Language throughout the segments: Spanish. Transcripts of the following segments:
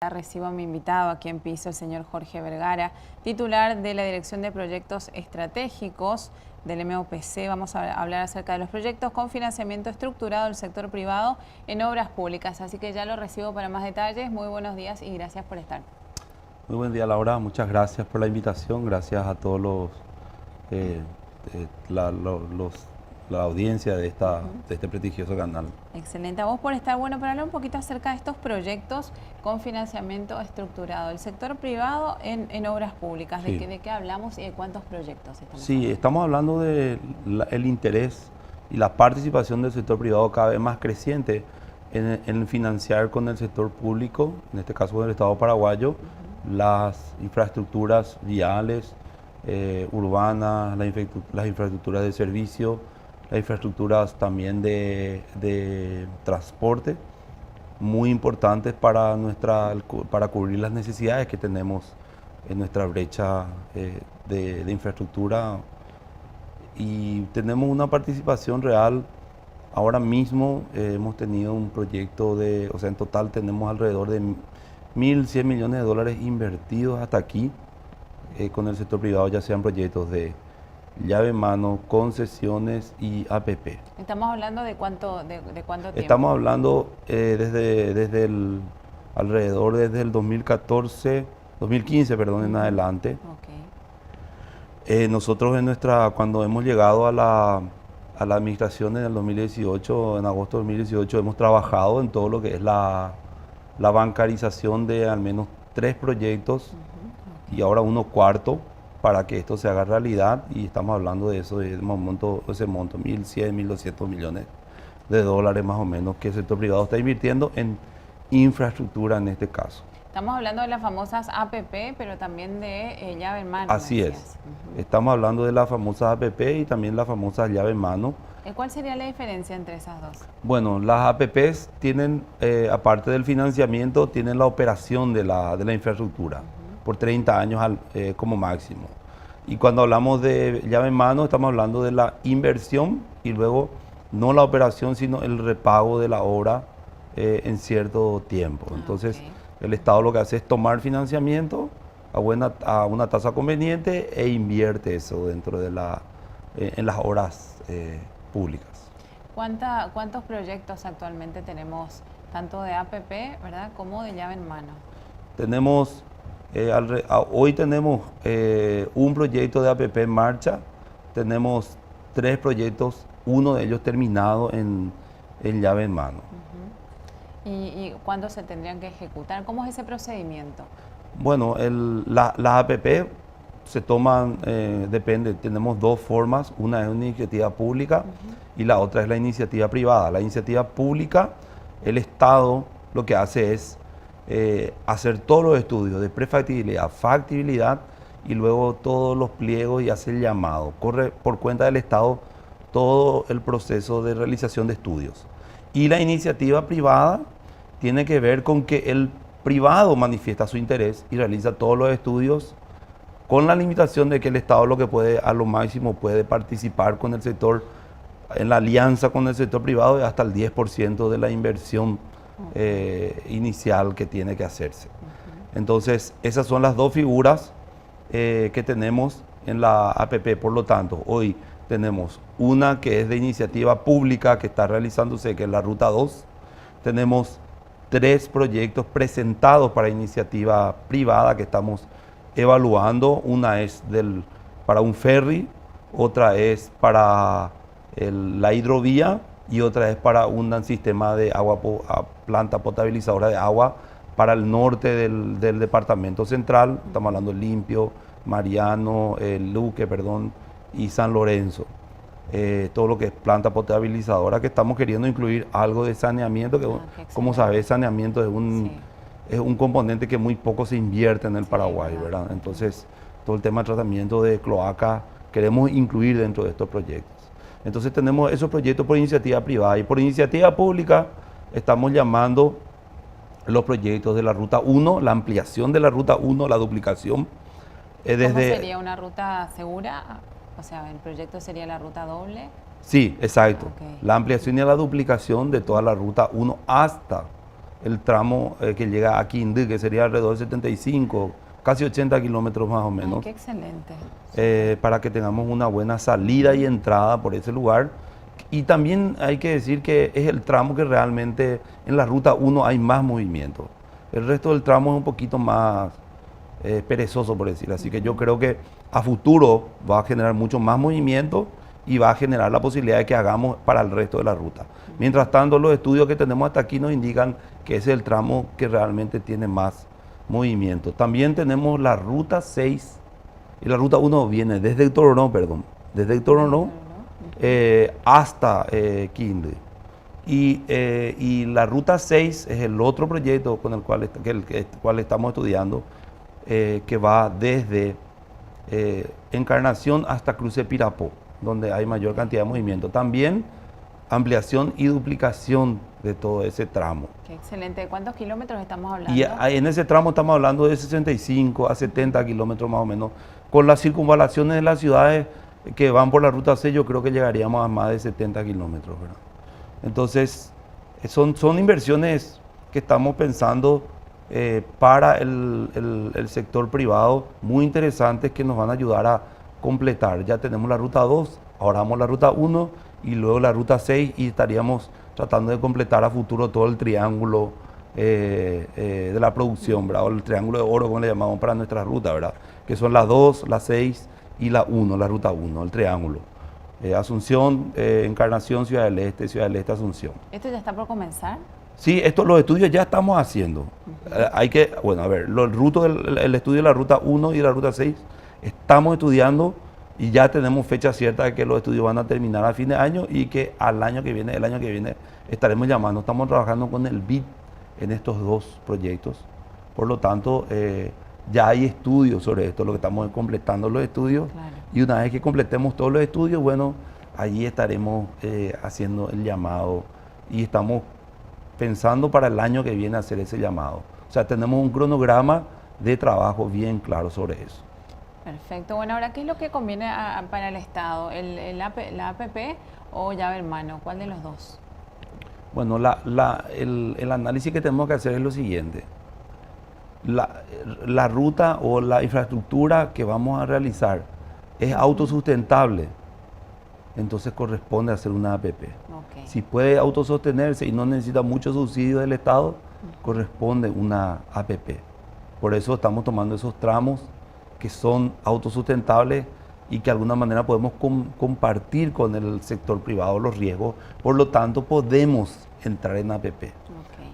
Recibo a mi invitado aquí en piso, el señor Jorge Vergara, titular de la Dirección de Proyectos Estratégicos del MOPC. Vamos a hablar acerca de los proyectos con financiamiento estructurado del sector privado en obras públicas. Así que ya lo recibo para más detalles. Muy buenos días y gracias por estar. Muy buen día, Laura. Muchas gracias por la invitación. Gracias a todos la audiencia de este prestigioso canal. Excelente. A vos por estar. Bueno, para hablar un poquito acerca de estos proyectos con financiamiento estructurado. El sector privado en obras públicas. Sí. ¿De qué hablamos y de cuántos proyectos estamos Sí, hablando? estamos hablando del interés y la participación del sector privado cada vez más creciente en financiar con el sector público, en este caso del Estado paraguayo, las infraestructuras viales, urbanas, las infraestructuras de servicio, las infraestructuras también de transporte, muy importantes para cubrir las necesidades que tenemos en nuestra brecha de infraestructura, y tenemos una participación real. Ahora mismo hemos tenido un proyecto en total tenemos alrededor de 1.100 millones de dólares invertidos hasta aquí con el sector privado, ya sean proyectos de llave en mano, concesiones y APP. ¿Estamos hablando de cuánto tiempo? Estamos hablando desde el 2015, perdón, en adelante. Okay. Nosotros cuando hemos llegado a la administración en el 2018, en agosto de 2018, hemos trabajado en todo lo que es la bancarización de al menos 3 proyectos y ahora uno cuarto para que esto se haga realidad, y estamos hablando de eso, de ese monto, 1.100, 1.200 millones de dólares más o menos que el sector privado está invirtiendo en infraestructura en este caso. Estamos hablando de las famosas APP, pero también de llave en mano. Así es. Estamos hablando de las famosas APP y también las famosas llave en mano. ¿Cuál sería la diferencia entre esas dos? Bueno, las APPs tienen, aparte del financiamiento, tienen la operación de la infraestructura por 30 años como máximo. Y cuando hablamos de llave en mano, estamos hablando de la inversión y luego no la operación, sino el repago de la obra en cierto tiempo. Entonces, el Estado lo que hace es tomar financiamiento a una tasa conveniente e invierte eso dentro de en las obras públicas. ¿Cuántos proyectos actualmente tenemos, tanto de APP, ¿verdad?, como de llave en mano? Tenemos, hoy tenemos un proyecto de APP en marcha, tenemos 3 proyectos, uno de ellos terminado en llave en mano. ¿Y cuándo se tendrían que ejecutar? ¿Cómo es ese procedimiento? Bueno, las APP se toman, depende, tenemos 2 formas, una es una iniciativa pública y la otra es la iniciativa privada. La iniciativa pública, el Estado lo que hace es hacer todos los estudios de prefactibilidad, factibilidad y luego todos los pliegos y hace el llamado. Corre por cuenta del Estado todo el proceso de realización de estudios. Y la iniciativa privada tiene que ver con que el privado manifiesta su interés y realiza todos los estudios, con la limitación de que el Estado lo que puede, a lo máximo puede participar con el sector, en la alianza con el sector privado, de hasta el 10% de la inversión inicial que tiene que hacerse. Entonces, esas son las 2 figuras que tenemos en la APP. Por lo tanto, hoy tenemos una que es de iniciativa pública que está realizándose, que es la Ruta 2. Tenemos 3 proyectos presentados para iniciativa privada que estamos evaluando. Una es para un ferry, otra es para la hidrovía y otra es para un sistema de planta potabilizadora de agua para el norte del departamento central. Estamos hablando de Limpio, Mariano, Luque, y San Lorenzo. Todo lo que es planta potabilizadora, que estamos queriendo incluir algo de saneamiento, que como sabes, saneamiento es un componente que muy poco se invierte en el Paraguay, ¿verdad? Entonces, todo el tema de tratamiento de cloaca queremos incluir dentro de estos proyectos. Entonces, tenemos esos proyectos por iniciativa privada, y por iniciativa pública estamos llamando los proyectos de la Ruta 1, la ampliación de la Ruta 1, la duplicación. ¿Cómo sería una ruta segura? O sea, ¿el proyecto sería la ruta doble? Sí, exacto. La ampliación y la duplicación de toda la Ruta 1 hasta el tramo que llega a Quindío, que sería alrededor de 75, casi 80 kilómetros más o menos. Ay, qué excelente. Para que tengamos una buena salida y entrada por ese lugar. Y también hay que decir que es el tramo que realmente en la ruta 1 hay más movimiento. El resto del tramo es un poquito más perezoso, por decir. Así que yo creo que a futuro va a generar mucho más movimiento y va a generar la posibilidad de que hagamos para el resto de la ruta. Mientras tanto, los estudios que tenemos hasta aquí nos indican que ese es el tramo que realmente tiene más movimiento. También tenemos la ruta 6 y la ruta 1 viene desde Toronto, desde Toronto hasta Quindío. Y la ruta 6 es el otro proyecto con el cual estamos estudiando, que va desde Encarnación hasta Cruce Pirapó, donde hay mayor cantidad de movimiento. También ampliación y duplicación de todo ese tramo. Qué excelente. ¿De cuántos kilómetros estamos hablando? Y en ese tramo estamos hablando de 65 a 70 kilómetros más o menos. Con las circunvalaciones de las ciudades que van por la ruta 6, yo creo que llegaríamos a más de 70 kilómetros, ¿verdad? Entonces, son inversiones que estamos pensando para el sector privado, muy interesantes, que nos van a ayudar a completar. Ya tenemos la ruta 2, ahora vamos a la ruta 1 y luego la ruta 6 y estaríamos tratando de completar a futuro todo el triángulo de la producción, ¿verdad? O el triángulo de oro, como le llamamos para nuestra ruta, ¿verdad? Que son las 2, la 6 y la 1, la ruta 1, el triángulo. Asunción, Encarnación, Ciudad del Este, Asunción. ¿Esto ya está por comenzar? Sí, los estudios ya estamos haciendo. Bueno, a ver, el estudio de la ruta 1 y la ruta 6, estamos estudiando y ya tenemos fecha cierta de que los estudios van a terminar a fin de año y que el año que viene estaremos llamando. Estamos trabajando con el BID en estos dos proyectos. Por lo tanto, ya hay estudios sobre esto, lo que estamos completando los estudios. Claro. Y una vez que completemos todos los estudios, bueno, allí estaremos haciendo el llamado y estamos pensando para el año que viene hacer ese llamado. O sea, tenemos un cronograma de trabajo bien claro sobre eso. Perfecto. Bueno, ahora, ¿qué es lo que conviene para el Estado? ¿La APP o llave en mano? ¿Cuál de los dos? Bueno, el análisis que tenemos que hacer es lo siguiente. La ruta o la infraestructura que vamos a realizar es autosustentable, entonces corresponde hacer una APP. Okay. Si puede autosostenerse y no necesita mucho subsidio del Estado, corresponde una APP. Por eso estamos tomando esos tramos que son autosustentables y que de alguna manera podemos compartir con el sector privado los riesgos, por lo tanto podemos entrar en APP. Okay.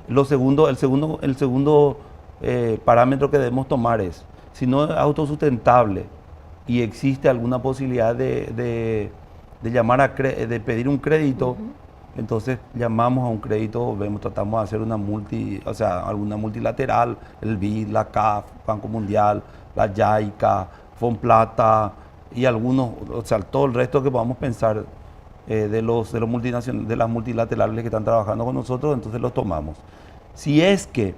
El segundo parámetro que debemos tomar es, si no es autosustentable y existe alguna posibilidad de pedir un crédito, entonces llamamos a un crédito, tratamos de hacer alguna multilateral, el BID, la CAF, Banco Mundial, la JICA, Fonplata y todo el resto que podamos pensar de las multilaterales que están trabajando con nosotros, entonces los tomamos. Si es que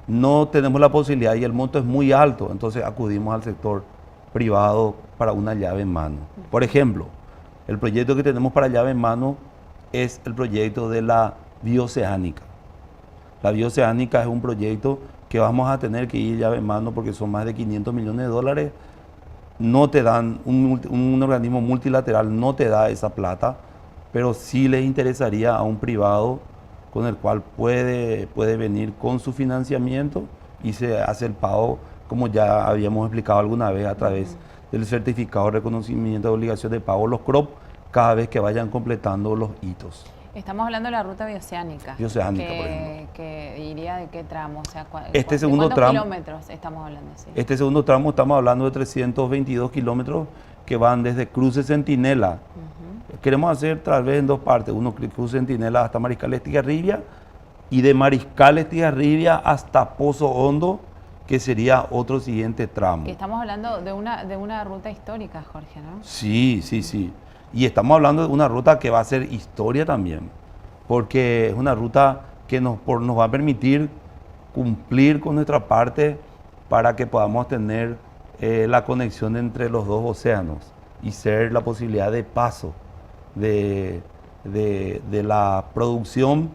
no tenemos la posibilidad y el monto es muy alto, entonces acudimos al sector privado para una llave en mano. Por ejemplo, el proyecto que tenemos para llave en mano es el proyecto de la bioceánica. La bioceánica es un proyecto que vamos a tener que ir llave en mano porque son más de 500 millones de dólares. No te dan, un organismo multilateral no te da esa plata, pero sí les interesaría a un privado con el cual puede venir con su financiamiento y se hace el pago, como ya habíamos explicado alguna vez, a través del certificado de reconocimiento de obligación de pago, los CROP, cada vez que vayan completando los hitos. Estamos hablando de la ruta bioceánica. Bioceánica, por ejemplo. Que iría de qué tramo, o sea, ¿cuántos kilómetros estamos hablando? Sí. Este segundo tramo estamos hablando de 322 kilómetros que van desde Cruce Centinela. Queremos hacer tal vez en dos partes, uno Cruce Centinela hasta Mariscal Estigarribia y de Mariscal Estigarribia hasta Pozo Hondo, que sería otro siguiente tramo. Que estamos hablando de una ruta histórica, Jorge, ¿no? Sí, sí, sí. Y estamos hablando de una ruta que va a ser historia también, porque es una ruta que nos va a permitir cumplir con nuestra parte para que podamos tener la conexión entre los dos océanos y ser la posibilidad de paso de la producción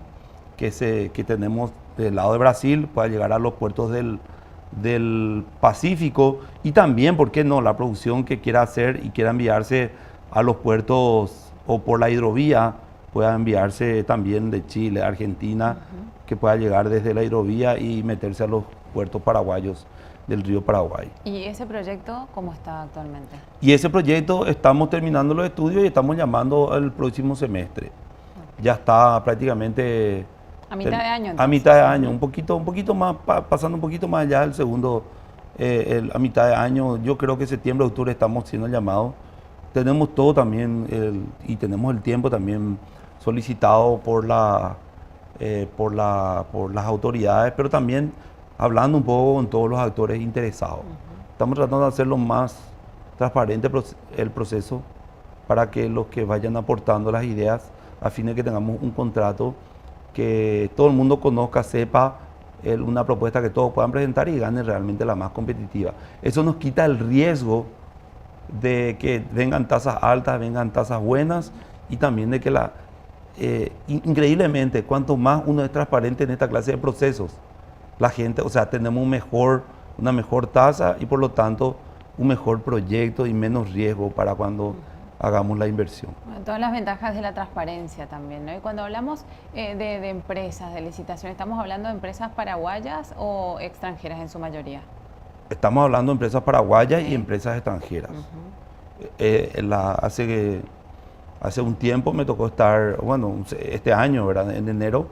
que tenemos del lado de Brasil, pueda llegar a los puertos del Pacífico y también, ¿por qué no?, la producción que quiera hacer y quiera enviarse a los puertos o por la hidrovía, pueda enviarse también de Chile, Argentina, que pueda llegar desde la hidrovía y meterse a los puertos paraguayos del río Paraguay. ¿Y ese proyecto cómo está actualmente? Y ese proyecto estamos terminando los estudios y estamos llamando el próximo semestre. Ya está prácticamente A mitad de año, a entonces. mitad de año, un poquito más, pasando un poquito más allá el segundo, a mitad de año. Yo creo que septiembre, octubre estamos siendo llamados. Tenemos todo también y tenemos el tiempo también solicitado por las autoridades, pero también hablando un poco con todos los actores interesados. Estamos tratando de hacer lo más transparente el proceso para que los que vayan aportando las ideas, a fin de que tengamos un contrato que todo el mundo conozca, sepa, una propuesta que todos puedan presentar y gane realmente la más competitiva. Eso nos quita el riesgo de que vengan tasas altas, vengan tasas buenas y también de que increíblemente, cuanto más uno es transparente en esta clase de procesos, la gente, o sea, tenemos una mejor tasa y por lo tanto un mejor proyecto y menos riesgo para cuando hagamos la inversión. Bueno, todas las ventajas de la transparencia también, ¿no? Y cuando hablamos de empresas, de licitación, ¿estamos hablando de empresas paraguayas o extranjeras en su mayoría? Estamos hablando de empresas paraguayas y empresas extranjeras. Hace un tiempo me tocó estar, bueno, este año, ¿verdad? En enero,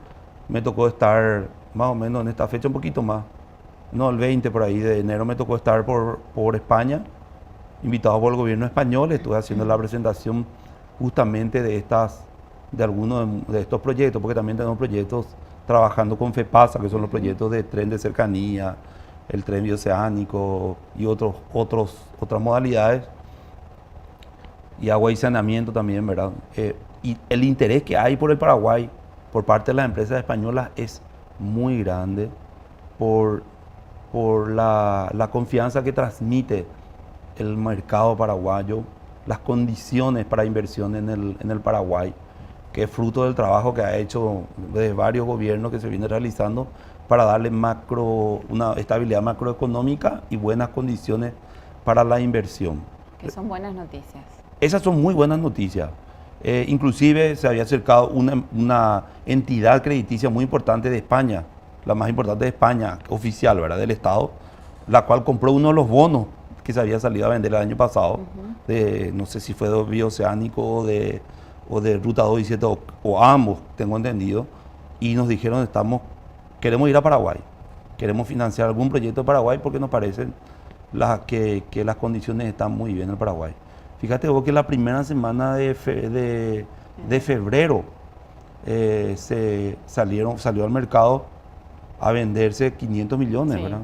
me tocó estar más o menos en esta fecha, un poquito más, no, el 20 por ahí de enero me tocó estar por España, invitado por el gobierno español. Estuve haciendo la presentación justamente de algunos de estos proyectos, porque también tenemos proyectos trabajando con FEPASA, que son los proyectos de tren de cercanía, el tren bioceánico y otras modalidades, y agua y saneamiento también, ¿verdad? Y el interés que hay por el Paraguay por parte de las empresas españolas es muy grande por la confianza que transmite el mercado paraguayo, las condiciones para inversión en el Paraguay, que es fruto del trabajo que ha hecho de varios gobiernos que se viene realizando para darle una estabilidad macroeconómica y buenas condiciones para la inversión. Que son buenas noticias. Esas son muy buenas noticias. Inclusive se había acercado una entidad crediticia muy importante de España, la más importante de España, oficial, ¿verdad?, del Estado, la cual compró uno de los bonos que se había salido a vender el año pasado, no sé si fue de bioceánico o de Ruta 217 o ambos, tengo entendido, y nos dijeron, queremos ir a Paraguay, queremos financiar algún proyecto de Paraguay porque nos parece que las condiciones están muy bien en el Paraguay. Fíjate vos que la primera semana de febrero salió al mercado a venderse 500 millones, Sí, ¿verdad?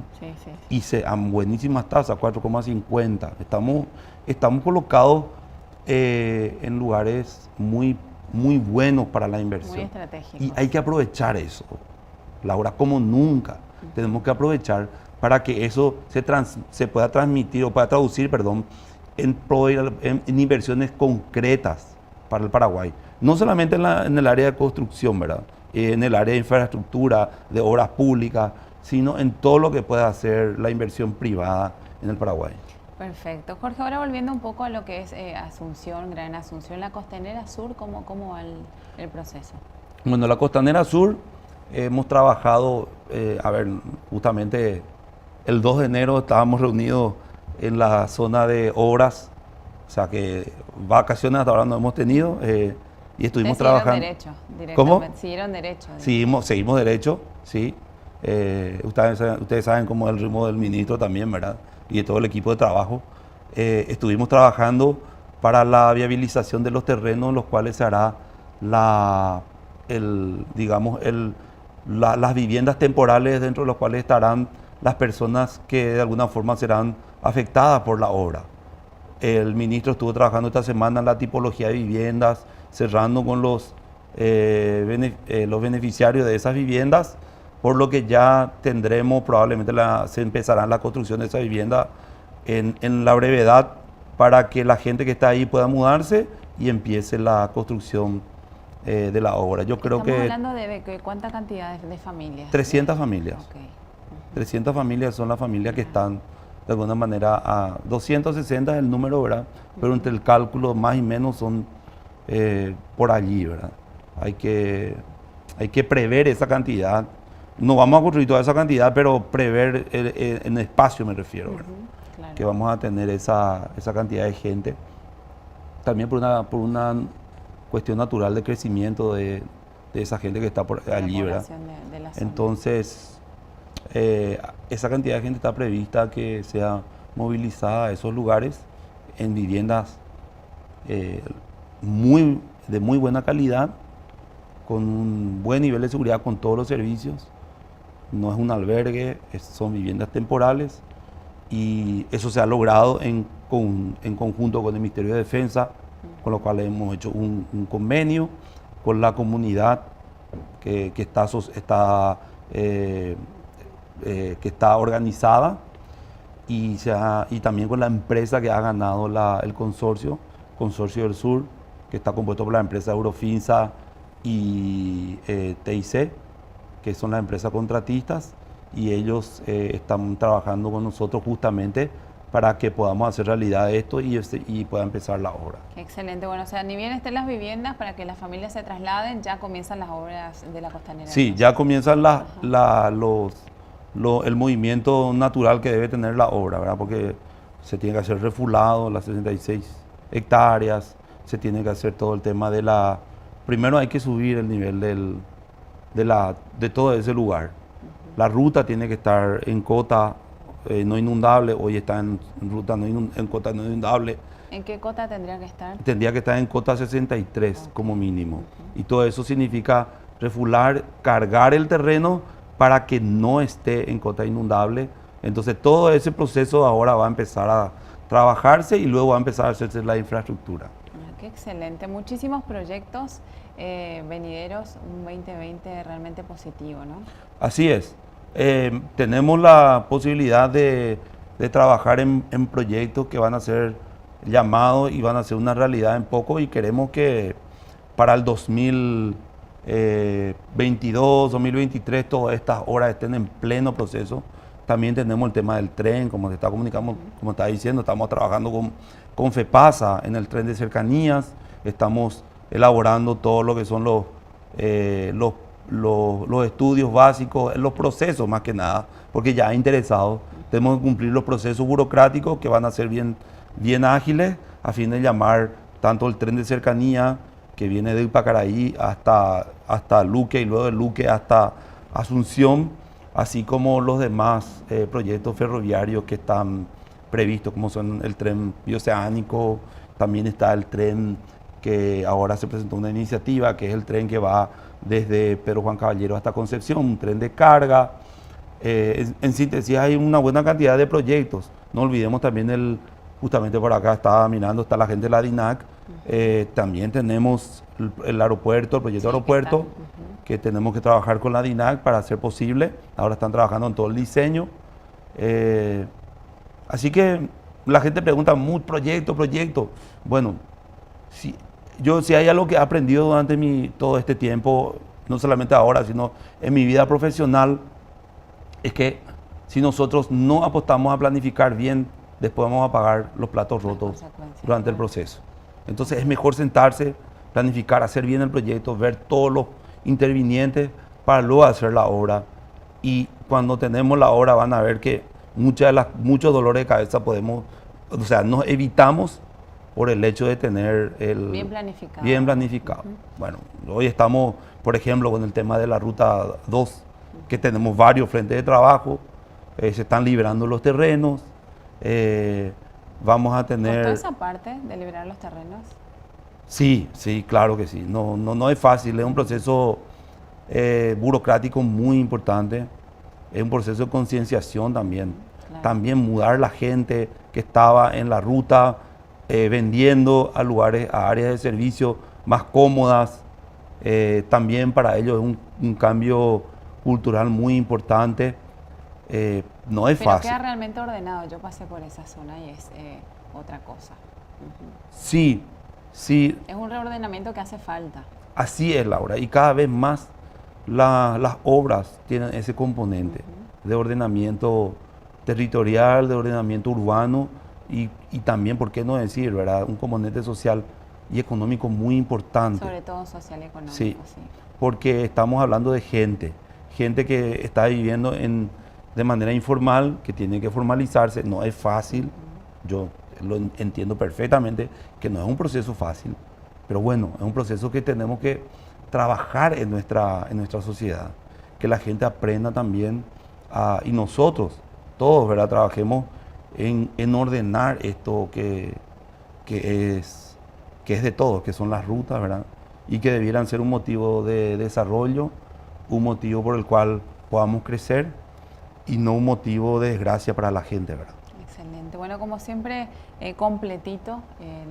sí. Y a buenísimas tasas, 4,50. Estamos colocados en lugares muy, muy buenos para la inversión. Muy estratégicos. Y hay que aprovechar eso, Laura, como nunca. Tenemos que aprovechar para que eso se pueda transmitir o pueda traducir, perdón, en inversiones concretas para el Paraguay. No solamente en el área de construcción, ¿verdad?, en el área de infraestructura, de obras públicas, sino en todo lo que pueda hacer la inversión privada en el Paraguay. Perfecto. Jorge, ahora volviendo un poco a lo que es Asunción, Gran Asunción, la Costanera Sur, ¿cómo va el proceso? Bueno, la Costanera Sur hemos trabajado, justamente el 2 de enero estábamos reunidos en la zona de obras, o sea que vacaciones hasta ahora no hemos tenido, y estuvimos trabajando. Derecho, ¿Cómo? Siguieron derecho. Seguimos derecho, sí. Ustedes saben cómo es el ritmo del ministro también, ¿verdad? Y de todo el equipo de trabajo. Estuvimos trabajando para la viabilización de los terrenos, los cuales se hará las viviendas temporales dentro de los cuales estarán las personas que de alguna forma serán afectadas por la obra. El ministro estuvo trabajando esta semana en la tipología de viviendas, cerrando con los beneficiarios de esas viviendas, por lo que ya tendremos, probablemente se empezará la construcción de esa vivienda en la brevedad, para que la gente que está ahí pueda mudarse y empiece la construcción de la obra. Yo creo Estamos que hablando de cuánta cantidad de familias. 300 familias. Okay. 300 familias son las familias que están de alguna manera a 260 es el número, ¿verdad? Pero entre el cálculo más y menos son por allí, ¿verdad? Hay que prever esa cantidad. No vamos a construir toda esa cantidad, pero prever en espacio me refiero, ¿verdad? Claro. Que vamos a tener esa cantidad de gente. También por una cuestión natural de crecimiento de esa gente que está por allí, ¿verdad? De la zona. Entonces, esa cantidad de gente está prevista que sea movilizada a esos lugares en viviendas de muy buena calidad, con un buen nivel de seguridad, con todos los servicios. No es un albergue, son viviendas temporales, y eso se ha logrado en conjunto con el Ministerio de Defensa, con lo cual hemos hecho un convenio con la comunidad que está organizada, y también con la empresa que ha ganado el Consorcio del Sur, que está compuesto por la empresa Eurofinsa y TIC, que son las empresas contratistas, y ellos están trabajando con nosotros justamente para que podamos hacer realidad esto y pueda empezar la obra. Qué excelente. Bueno, o sea, ni bien estén las viviendas para que las familias se trasladen, ya comienzan las obras de la Costanera. Sí, ya comienzan el movimiento natural que debe tener la obra, ¿verdad? Porque se tiene que hacer refulado, las 66 hectáreas, se tiene que hacer todo el tema de primero hay que subir el nivel de todo ese lugar. La ruta tiene que estar en cota no inundable, hoy está en ruta en cota no inundable. ¿En qué cota tendría que estar? Tendría que estar en cota 63 como mínimo. Y todo eso significa refular, cargar el terreno para que no esté en cota inundable. Entonces todo ese proceso ahora va a empezar a trabajarse y luego va a empezar a hacerse la infraestructura. Qué excelente. Muchísimos proyectos venideros, un 2020 realmente positivo, ¿no? Así es. Tenemos la posibilidad de trabajar en proyectos que van a ser llamados y van a ser una realidad en poco, y queremos que para el 2022, 2023, todas estas obras estén en pleno proceso. También tenemos el tema del tren, como te está comunicando, como está diciendo, estamos trabajando con FEPASA en el tren de cercanías, estamos elaborando todo lo que son los estudios básicos, los procesos más que nada, porque ya interesados, tenemos que cumplir los procesos burocráticos que van a ser bien ágiles, a fin de llamar tanto el tren de cercanía que viene de Ipacaraí hasta Luque, y luego de Luque hasta Asunción, así como los demás proyectos ferroviarios que están previstos, como son el tren bioceánico. También está el tren que ahora se presentó una iniciativa, que es el tren que va desde Pedro Juan Caballero hasta Concepción, un tren de carga. En síntesis, hay una buena cantidad de proyectos. No olvidemos también justamente por acá estaba mirando, está la gente de la DINAC. También tenemos el aeropuerto, el proyecto aeropuerto, que tenemos que trabajar con la DINAC para hacer posible. Ahora están trabajando en todo el diseño. Así que la gente pregunta, proyecto. Bueno, si hay algo que he aprendido durante todo este tiempo, no solamente ahora, sino en mi vida profesional, es que si nosotros no apostamos a planificar bien, después vamos a pagar los platos rotos durante el proceso. Entonces es mejor sentarse, planificar, hacer bien el proyecto, ver todos los intervinientes para luego hacer la obra. Y cuando tenemos la obra van a ver que muchos dolores de cabeza nos evitamos por el hecho de tener bien planificado. Bueno, hoy estamos, por ejemplo, con el tema de la Ruta 2, que tenemos varios frentes de trabajo, se están liberando los terrenos, vamos a tener... ¿Costó esa parte de liberar los terrenos? Sí, claro que sí. No es fácil, es un proceso burocrático muy importante, es un proceso de concienciación también. Claro. También mudar la gente que estaba en la ruta, vendiendo a áreas de servicio más cómodas. También para ellos es un cambio cultural muy importante. No es fácil. Pero queda realmente ordenado. Yo pasé por esa zona y es otra cosa. Sí. Es un reordenamiento que hace falta. así es, Laura, y cada vez más las obras tienen ese componente de ordenamiento territorial, de ordenamiento urbano y también, ¿por qué no decir, verdad? Un componente social y económico muy importante. Sobre todo social y económico, Sí, sí. porque estamos hablando de gente que está viviendo de manera informal, que tiene que formalizarse, no es fácil, yo lo entiendo perfectamente que no es un proceso fácil, pero bueno, es un proceso que tenemos que trabajar en nuestra sociedad, que la gente aprenda también y nosotros, todos, ¿verdad? Trabajemos en ordenar esto que es de todos, que son las rutas, ¿verdad? Y que debieran ser un motivo de desarrollo, un motivo por el cual podamos crecer y no un motivo de desgracia para la gente, ¿verdad? Excelente. Bueno, como siempre, completito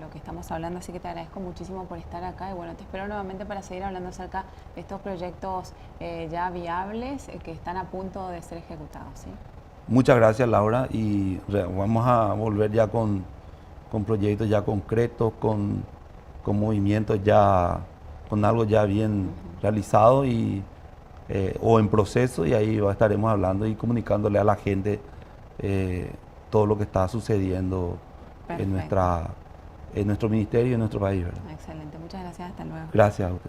lo que estamos hablando, así que te agradezco muchísimo por estar acá y bueno, te espero nuevamente para seguir hablando acerca de estos proyectos ya viables que están a punto de ser ejecutados, ¿sí? Muchas gracias, Laura, y vamos a volver ya con proyectos ya concretos, con movimientos ya, con algo ya bien realizado o en proceso, y ahí estaremos hablando y comunicándole a la gente todo lo que está sucediendo en nuestro ministerio y en nuestro país, ¿verdad? Excelente, muchas gracias, hasta luego. Gracias a usted.